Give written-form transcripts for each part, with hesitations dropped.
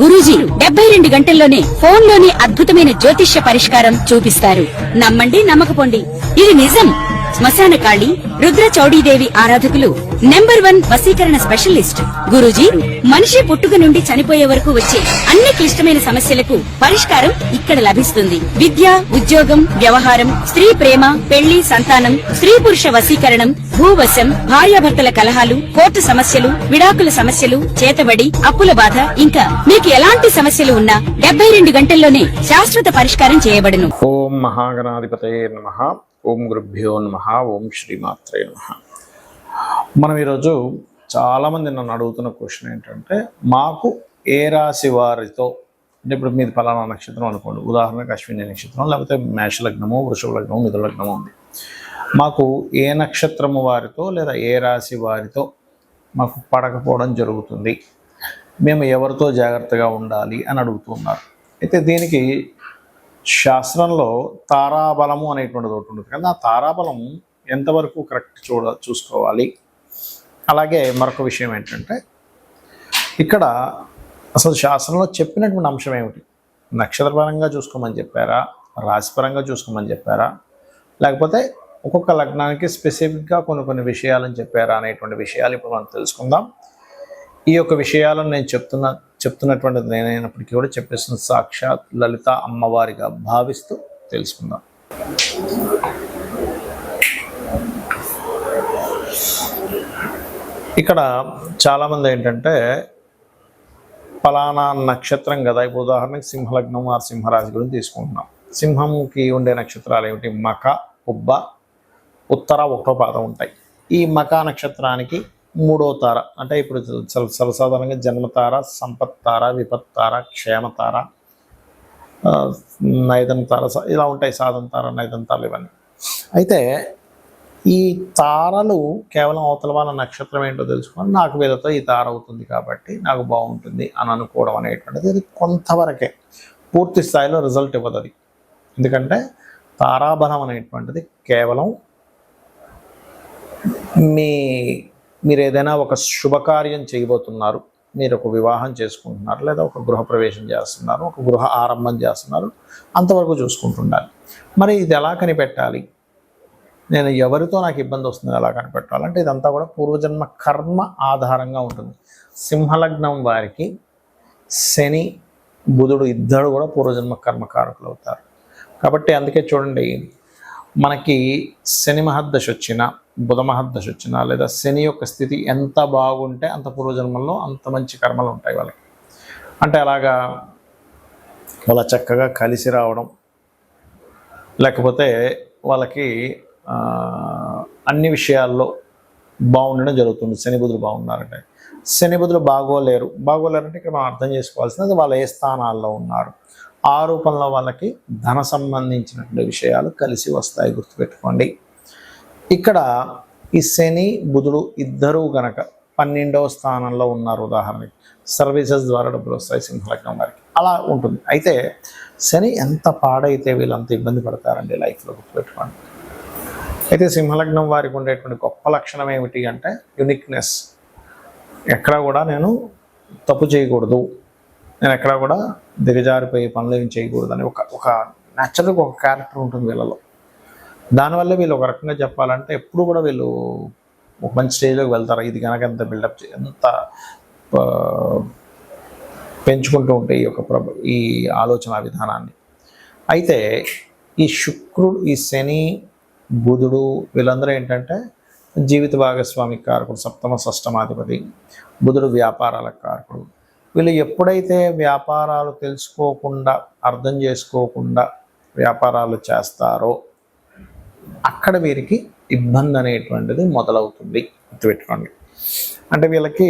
గురూజీ 72 గంటల్లోనే ఫోన్ లోని అద్భుతమైన జ్యోతిష్య పరిష్కారం చూపిస్తారు. నమ్మండి, నమ్మకపోండి, ఇది నిజం. శ్మశాన కాళి రుద్ర చౌడీదేవి ఆరాధకులు నంబర్ 1 వశీకరణ స్పెషలిస్ట్. గురూజీ మనిషి పుట్టుక నుండి చనిపోయే వరకు వచ్చే అన్ని క్లిష్టమైన సమస్యలకు పరిష్కారం ఇక్కడ లభిస్తుంది. విద్య, ఉద్యోగం, వ్యవహారం, స్త్రీ ప్రేమ, పెళ్లి, సంతానం, స్త్రీ పురుష వశీకరణం, భూవశం, భార్యాభర్తల కలహాలు, కోర్టు సమస్యలు, విడాకుల సమస్యలు, చేతబడి, అప్పుల బాధ, ఇంకా మీకు ఎలాంటి సమస్యలు ఉన్నా 72 గంటల్లోనే శాశ్వత పరిష్కారం చేయబడును. ఓం మహాగణాధిపతయే నమః. ఓం గురుభ్యో నమః. ఓం శ్రీమాత్రే నమః. మనం ఈరోజు చాలామంది నన్ను అడుగుతున్న క్వశ్చన్ ఏంటంటే, మాకు ఏ రాశి వారితో, అంటే ఇప్పుడు మీది ఫలానా నక్షత్రం అనుకోండి, ఉదాహరణకు అశ్విని నక్షత్రం, లేకపోతే మేష లగ్నము, వృషభ లగ్నము, మిథున లగ్నము ఉంది. మాకు ఏ నక్షత్రము వారితో లేదా ఏ రాశి వారితో మాకు పడకపోవడం జరుగుతుంది, మేము ఎవరితో జాగ్రత్తగా ఉండాలి అని అడుగుతున్నారు. అయితే దీనికి శాస్త్రంలో తారాబలము అనేటువంటిది ఒకటి ఉంటుంది కదా, ఆ తారాబలం ఎంతవరకు కరెక్ట్ చూసుకోవాలి. అలాగే మరొక విషయం ఏంటంటే, ఇక్కడ అసలు శాస్త్రంలో చెప్పినటువంటి అంశం ఏమిటి? నక్షత్రపరంగా చూసుకోమని చెప్పారా, రాశిపరంగా చూసుకోమని చెప్పారా, లేకపోతే ఒక్కొక్క లగ్నానికి స్పెసిఫిక్గా కొన్ని విషయాలని చెప్పారా అనేటువంటి విషయాలు ఇప్పుడు మనం తెలుసుకుందాం. ఈ యొక్క విషయాలను నేను చెప్తున్నటువంటిది నేనైనప్పటికీ కూడా చెప్పేసిన సాక్షాత్ లలిత అమ్మవారిగా భావిస్తూ తెలుసుకుందాం. ఇక్కడ చాలామంది ఏంటంటే, ఫలానా నక్షత్రం కదా, ఇప్పుడు ఉదాహరణకి సింహలగ్నం ఆ సింహరాశి గురించి తీసుకుంటున్నాం. సింహంకి ఉండే నక్షత్రాలు ఏమిటి? మఖ, పుబ్బ, ఉత్తర, 1వ పాదం ఉంటాయి. ఈ మఖ నక్షత్రానికి 3వ తార, అంటే ఇప్పుడు సర్వసాధారణంగా జన్మతార, సంపత్తార, విపత్తార, క్షేమతార, నైదన తార, ఇలా ఉంటాయి. సాధన తార, నైదన తారలు ఇవన్నీ. అయితే ఈ తారలు కేవలం అవతల వాళ్ళ నక్షత్రం ఏంటో తెలుసుకొని నాకు వీళ్ళతో ఈ తార అవుతుంది కాబట్టి నాకు బాగుంటుంది అని అనుకోవడం అనేటువంటిది అది కొంతవరకే, పూర్తి స్థాయిలో రిజల్ట్ ఇవ్వదు అది. ఎందుకంటే తారాబలం అనేటువంటిది కేవలం మీరు ఏదైనా ఒక శుభకార్యం చేయబోతున్నారు, మీరు ఒక వివాహం చేసుకుంటున్నారు, లేదా ఒక గృహప్రవేశం చేస్తున్నారు, ఒక గృహ ఆరంభం చేస్తున్నారు, అంతవరకు చూసుకుంటుండాలి. మరి ఇది ఎలా కనిపెట్టాలి? నేను ఎవరితో నాకు ఇబ్బంది వస్తుంది ఎలా కనిపెట్టాలంటే, ఇదంతా కూడా పూర్వజన్మ కర్మ ఆధారంగా ఉంటుంది. సింహలగ్నం వారికి శని, బుధుడు ఇద్దరు కూడా పూర్వజన్మ కర్మకారకులు అవుతారు. కాబట్టి అందుకే చూడండి, మనకి శని మహద్దశ వచ్చినా, బుధ మహద్దశ వచ్చినా, లేదా శని యొక్క స్థితి ఎంత బాగుంటే అంత పూర్వజన్మల్లో అంత మంచి కర్మలు ఉంటాయి వాళ్ళకి. అంటే అలాగా వాళ్ళ చక్కగా కలిసి రావడం, లేకపోతే వాళ్ళకి అన్ని విషయాల్లో బాగుండడం జరుగుతుంది. శని బుధులు బాగున్నారంటే, శని బుధులు బాగోలేరంటే ఇక్కడ మనం అర్థం చేసుకోవాల్సినది వాళ్ళు ఏ స్థానాల్లో ఉన్నారు. ఆ రూపంలో వాళ్ళకి ధన సంబంధించినటువంటి విషయాలు కలిసి వస్తాయి, గుర్తుపెట్టుకోండి. ఇక్కడ ఈ శని బుధుడు ఇద్దరూ గనక 12వ స్థానంలో ఉన్నారు, ఉదాహరణకి సర్వీసెస్ ద్వారా డబ్బులు వస్తాయి సింహలగ్నం వారికి, అలా ఉంటుంది. అయితే శని ఎంత పాడైతే వీళ్ళంత ఇబ్బంది పడతారండి లైఫ్లో, గుర్తుపెట్టుకోండి. అయితే సింహలగ్నం వారికి ఉండేటువంటి గొప్ప లక్షణం ఏమిటి అంటే యునిక్నెస్. ఎక్కడా కూడా నేను తప్పు చేయకూడదు, నేను ఎక్కడా కూడా దిగజారిపోయి పనులు ఏమి చేయకూడదు అని ఒక న్యాచురల్గా ఒక క్యారెక్టర్ ఉంటుంది వీళ్ళలో. దానివల్ల వీళ్ళు ఒక రకంగా చెప్పాలంటే ఎప్పుడు కూడా వీళ్ళు ఒక మంచి స్టేజ్లోకి వెళ్తారు. ఇది కనుక ఎంత బిల్డప్ ఎంత పెంచుకుంటూ ఉంటే ఈ ఆలోచన విధానాన్ని. అయితే ఈ శుక్రుడు, ఈ శని, బుధుడు వీళ్ళందరూ ఏంటంటే జీవిత భాగస్వామి కారకుడు, సప్తమ షష్టమాధిపతి. బుధుడు వ్యాపారాల కారకుడు. వీళ్ళు ఎప్పుడైతే వ్యాపారాలు తెలుసుకోకుండా, అర్థం చేసుకోకుండా వ్యాపారాలు చేస్తారో అక్కడ వీరికి ఇబ్బంది అనేటువంటిది మొదలవుతుంది, గుర్తుపెట్టుకోండి. అంటే వీళ్ళకి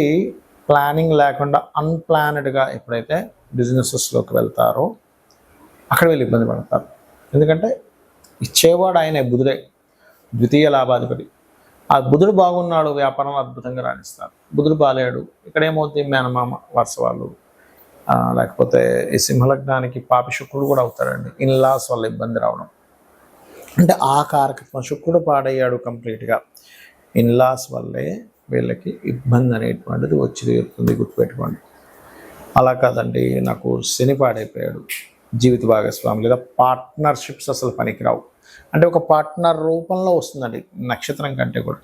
ప్లానింగ్ లేకుండా అన్ప్లానెడ్గా ఎప్పుడైతే బిజినెసెస్లోకి వెళ్తారో అక్కడ వీళ్ళు ఇబ్బంది పడతారు. ఎందుకంటే ఇచ్చేవాడు ఆయనే, బుధుడే, ద్వితీయ లాభాధిపతి. ఆ బుధుడు బాగున్నాడు, వ్యాపారం అద్భుతంగా రాణిస్తారు. బుధుడు బాలేడు, ఇక్కడ ఏమవుతుంది, మేనమామ వరుస వాళ్ళు, లేకపోతే ఈ సింహలగ్నానికి పాపి శుక్రుడు కూడా అవుతాడండి. ఇన్లాస్ వల్ల ఇబ్బంది రావడం, అంటే ఆ కారకత్వం శుక్రుడు పాడయ్యాడు కంప్లీట్గా. ఇన్లాస్ వల్లే వీళ్ళకి ఇబ్బంది అనేటువంటిది వచ్చి తీరుతుంది, గుర్తుపెట్టుకోండి. అలా కాదండి, నాకు శని పాడైపోయాడు, జీవిత భాగస్వామి లేదా పార్ట్నర్షిప్స్ అసలు పనికిరావు అంటే ఒక పార్ట్నర్ రూపంలో వస్తుందండి నక్షత్రం కంటే కూడా.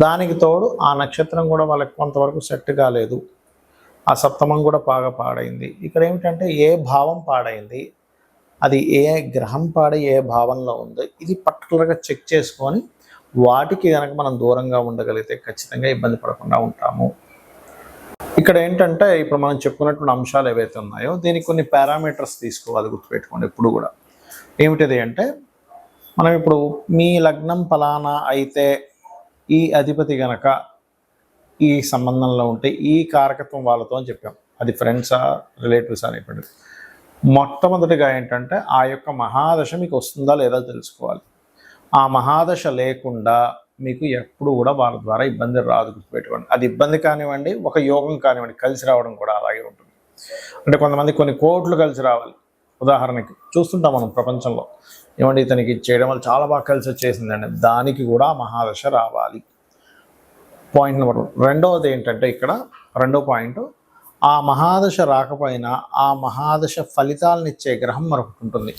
దానికి తోడు ఆ నక్షత్రం కూడా వాళ్ళకి కొంతవరకు సెట్ కాలేదు, ఆ సప్తమం కూడా బాగా పాడైంది. ఇక్కడ ఏమిటంటే ఏ భావం పాడైంది, అది ఏ గ్రహం పాడి ఏ భావంలో ఉంది, ఇది పర్టికులర్గా చెక్ చేసుకొని వాటికి కనుక మనం దూరంగా ఉండగలిగితే ఖచ్చితంగా ఇబ్బంది పడకుండా ఉంటాము. ఇక్కడ ఏంటంటే ఇప్పుడు మనం చెప్పుకున్నటువంటి అంశాలు ఏవైతే ఉన్నాయో దీనికి కొన్ని పారామీటర్స్ తీసుకోవాలి, గుర్తుపెట్టుకోండి ఎప్పుడు కూడా. ఏమిటిది అంటే, మనం ఇప్పుడు మీ లగ్నం ఫలానా అయితే ఈ అధిపతి గనక ఈ సంబంధంలో ఉంటే ఈ కారకత్వం వాళ్ళతో అని చెప్పాం. అది ఫ్రెండ్సా రిలేటివ్సా అనేటువంటిది. మొట్టమొదటిగా ఏంటంటే ఆ యొక్క మహాదశ మీకు వస్తుందా లేదా తెలుసుకోవాలి. ఆ మహాదశ లేకుండా మీకు ఎప్పుడు కూడా వాళ్ళ ద్వారా ఇబ్బంది రాదు, గుర్తుపెట్టుకోండి. అది ఇబ్బంది కానివ్వండి, ఒక యోగం కానివ్వండి, కలిసి రావడం కూడా అలాగే ఉంటుంది. అంటే కొంతమంది కొన్ని కోట్లు కలిసి రావాలి. ఉదాహరణకి చూస్తుంటాం మనం ప్రపంచంలో, ఏమంటే ఇతనికి చేయడం వల్ల చాలా బాగా కలిసి వచ్చేసిందండి, దానికి కూడా మహాదశ రావాలి. Point number 1. రెండవది ఏంటంటే ఇక్కడ రెండో పాయింట్, ఆ మహాదశ రాకపోయినా ఆ మహాదశ ఫలితాలను ఇచ్చే గ్రహం మరొకటి ఉంటుంది.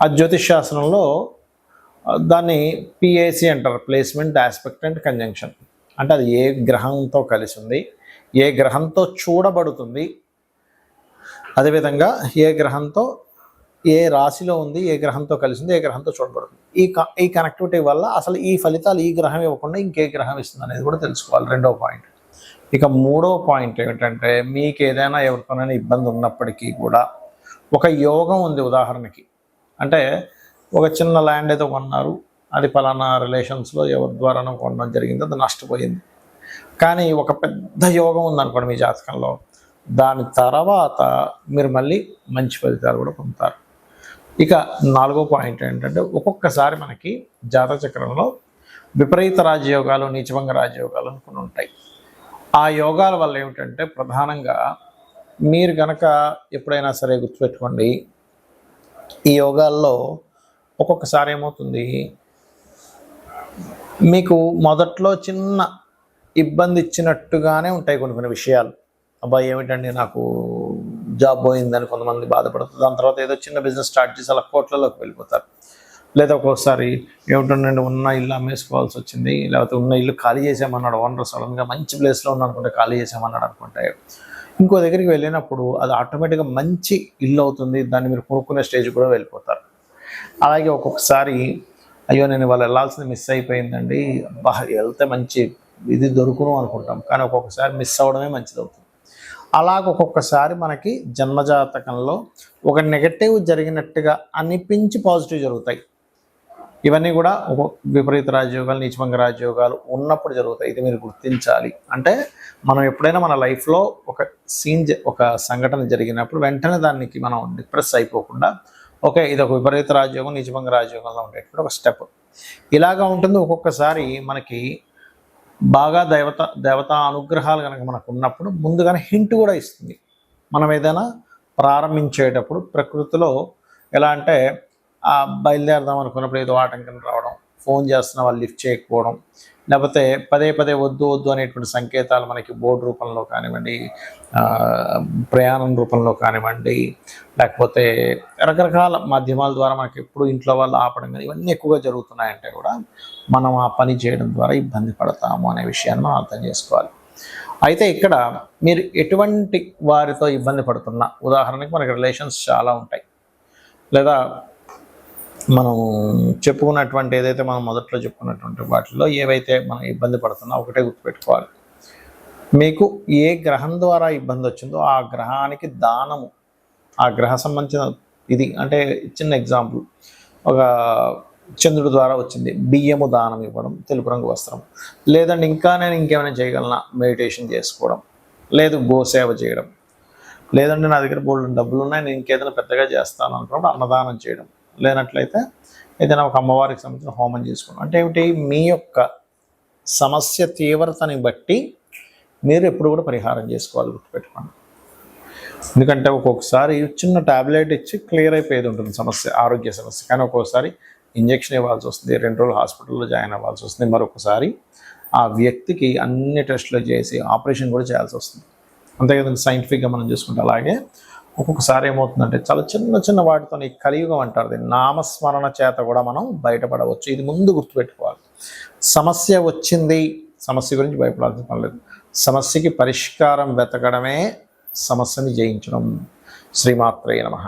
ఆ జ్యోతిష్ శాస్త్రంలో దాన్ని పిఏసి అంటారు, ప్లేస్మెంట్ ఆస్పెక్ట్ అండ్ కంజంక్షన్. అంటే అది ఏ గ్రహంతో కలిసి ఉంది, ఏ గ్రహంతో చూడబడుతుంది, అదేవిధంగా ఏ గ్రహంతో ఏ రాశిలో ఉంది, ఏ గ్రహంతో కలిసి ఉంది, ఏ గ్రహంతో చూడబడుతుంది. ఈ కనెక్టివిటీ వల్ల అసలు ఈ ఫలితాలు ఈ గ్రహం ఇవ్వకుండా ఇంకే గ్రహం ఇస్తుంది అనేది కూడా తెలుసుకోవాలి. రెండవ పాయింట్. ఇక మూడవ పాయింట్ ఏమిటంటే, మీకు ఏదైనా ఎవరితోనైనా ఇబ్బంది ఉన్నప్పటికీ కూడా ఒక యోగం ఉంది. ఉదాహరణకి అంటే ఒక చిన్న ల్యాండ్ ఏదో కొన్నారు, అది పలానా రిలేషన్స్లో ఎవరి ద్వారానో కొనడం జరిగింది, అది నష్టపోయింది. కానీ ఒక పెద్ద యోగం ఉందనుకోండి మీ జాతకంలో, దాని తర్వాత మీరు మళ్ళీ మంచి ఫలితాలు కూడా పొందుతారు. ఇక నాలుగో పాయింట్ ఏంటంటే, ఒక్కొక్కసారి మనకి జాతక చక్రంలో విపరీత రాజయోగాలు, నీచభంగ రాజయోగాలు అనుకుని ఉంటాయి. ఆ యోగాల వల్ల ఏమిటంటే ప్రధానంగా మీరు కనుక ఎప్పుడైనా సరే గుర్తుపెట్టుకోండి, ఈ యోగాల్లో ఒక్కొక్కసారి ఏమవుతుంది, మీకు మొదట్లో చిన్న ఇబ్బంది ఇచ్చినట్టుగానే ఉంటాయి కొన్ని విషయాలు. అబ్బాయి ఏమిటండి నాకు జాబ్ పోయిందని కొంతమంది బాధపడుతుంది, దాని తర్వాత ఏదో చిన్న బిజినెస్ స్టార్ట్ చేసి అలా కోట్లలోకి వెళ్ళిపోతారు. లేదా ఒక్కోసారి ఏమిటండి ఉన్న ఇల్లు అమ్మేసుకోవాల్సి వచ్చింది, లేకపోతే ఉన్న ఇల్లు ఖాళీ చేసామన్నాడు ఓనర్, సడన్గా మంచి ప్లేస్లో ఉన్నానుకుంటే ఖాళీ చేసామన్నాడు అనుకుంటే ఇంకో దగ్గరికి వెళ్ళినప్పుడు అది ఆటోమేటిక్గా మంచి ఇల్లు అవుతుంది, దాన్ని మీరు కొనుక్కునే స్టేజ్ కూడా వెళ్ళిపోతారు. అలాగే ఒక్కొక్కసారి అయ్యో నేను వాళ్ళు వెళ్ళాల్సింది మిస్ అయిపోయిందండి, వెళ్తే మంచి ఇది దొరుకును అనుకుంటాం, కానీ ఒక్కొక్కసారి మిస్ అవ్వడమే మంచిది అవుతుంది. అలాగ ఒక్కొక్కసారి మనకి జన్మజాతకంలో ఒక నెగటివ్ జరిగినట్టుగా అనిపించి పాజిటివ్ జరుగుతాయి. ఇవన్నీ కూడా ఒక విపరీత రాజయోగాలు, నీచభంగ రాజయోగాలు ఉన్నప్పుడు జరుగుతాయి. ఇది మీరు గుర్తించాలి. అంటే మనం ఎప్పుడైనా మన లైఫ్లో ఒక సంఘటన జరిగినప్పుడు వెంటనే దానికి మనం డిప్రెస్ అయిపోకుండా, ఓకే ఇది ఒక విపరీత రాజయోగం, నీచభంగ రాజయోగంలో ఉండేటువంటి ఒక స్టెప్ ఇలాగా ఉంటుంది. ఒక్కొక్కసారి మనకి బాగా దేవతా అనుగ్రహాలు కనుక మనకు ఉన్నప్పుడు ముందుగానే హింట్ కూడా ఇస్తుంది. మనం ఏదైనా ప్రారంభించేటప్పుడు ప్రకృతిలో ఎలా అంటే బయలుదేరదాం అనుకున్నప్పుడు ఏదో ఆటంకం రావడం, ఫోన్ చేస్తున్న వాళ్ళు లిఫ్ట్ చేయకపోవడం, లేకపోతే పదే పదే వద్దు అనేటువంటి సంకేతాలు మనకి బోర్డు రూపంలో కానివ్వండి, ప్రయాణం రూపంలో కానివ్వండి, లేకపోతే రకరకాల మాధ్యమాల ద్వారా మనకి ఎప్పుడు ఇంట్లో వాళ్ళు ఆపడం కానీ ఇవన్నీ ఎక్కువగా జరుగుతున్నాయంటే కూడా మనం ఆ పని చేయడం ద్వారా ఇబ్బంది పడతాము అనే విషయాన్ని మనం అర్థం చేసుకోవాలి. అయితే ఇక్కడ మీరు ఎటువంటి వారితో ఇబ్బంది పడుతున్నా, ఉదాహరణకి మనకి రిలేషన్స్ చాలా ఉంటాయి, లేదా మనం చెప్పుకున్నటువంటి ఏదైతే మనం మొదట్లో చెప్పుకున్నటువంటి వాటిల్లో ఏవైతే మనం ఇబ్బంది పడుతున్నా ఒకటే గుర్తుపెట్టుకోవాలి, మీకు ఏ గ్రహం ద్వారా ఇబ్బంది వచ్చిందో ఆ గ్రహానికి దానము, ఆ గ్రహ సంబంధించిన ఇది అంటే చిన్న ఎగ్జాంపుల్, ఒక చంద్రుడి ద్వారా వచ్చింది, బియ్యము దానం ఇవ్వడం, తెలుపు రంగు వస్త్రం, లేదంటే ఇంకా నేను ఇంకేమైనా చేయగలనా, మెడిటేషన్ చేసుకోవడం, లేదు గోసేవ చేయడం, లేదంటే నా దగ్గర బోల్డ్ డబ్బులు ఉన్నాయి నేను ఇంకేదైనా పెద్దగా చేస్తాను అనుకున్నప్పుడు అన్నదానం చేయడం, లేనట్లయితే ఏదైనా ఒక అమ్మవారికి సంబంధించిన హోమం చేసుకోవడం. అంటే ఏమిటి, మీ యొక్క సమస్య తీవ్రతని బట్టి మీరు ఎప్పుడు కూడా పరిహారం చేసుకోవాలి, గుర్తుపెట్టుకోండి. ఎందుకంటే ఒక్కొక్కసారి చిన్న టాబ్లెట్ ఇచ్చి క్లియర్ అయిపోయేది ఉంటుంది సమస్య, ఆరోగ్య సమస్య, కానీ ఒక్కొక్కసారి ఇంజక్షన్ ఇవ్వాల్సి వస్తుంది, 2 రోజులు హాస్పిటల్లో జాయిన్ అవ్వాల్సి వస్తుంది, మరొకసారి ఆ వ్యక్తికి అన్ని టెస్టులు చేసి ఆపరేషన్ కూడా చేయాల్సి వస్తుంది. అంతే కదండి సైంటిఫిక్గా మనం చూసుకుంటే. అలాగే ఒక్కొక్కసారి ఏమవుతుందంటే చాలా చిన్న చిన్న వాటితో ఈ కలియుగం అంటారు దీన్ని, నామస్మరణ చేత కూడా మనం బయటపడవచ్చు. ఇది ముందు గుర్తుపెట్టుకోవాలి. సమస్య వచ్చింది, సమస్య గురించి భయపడాల్సిన పని లేదు. సమస్యకి పరిష్కారం వెతకడమే సమస్యని జయించడం. శ్రీమాత్రే నమః.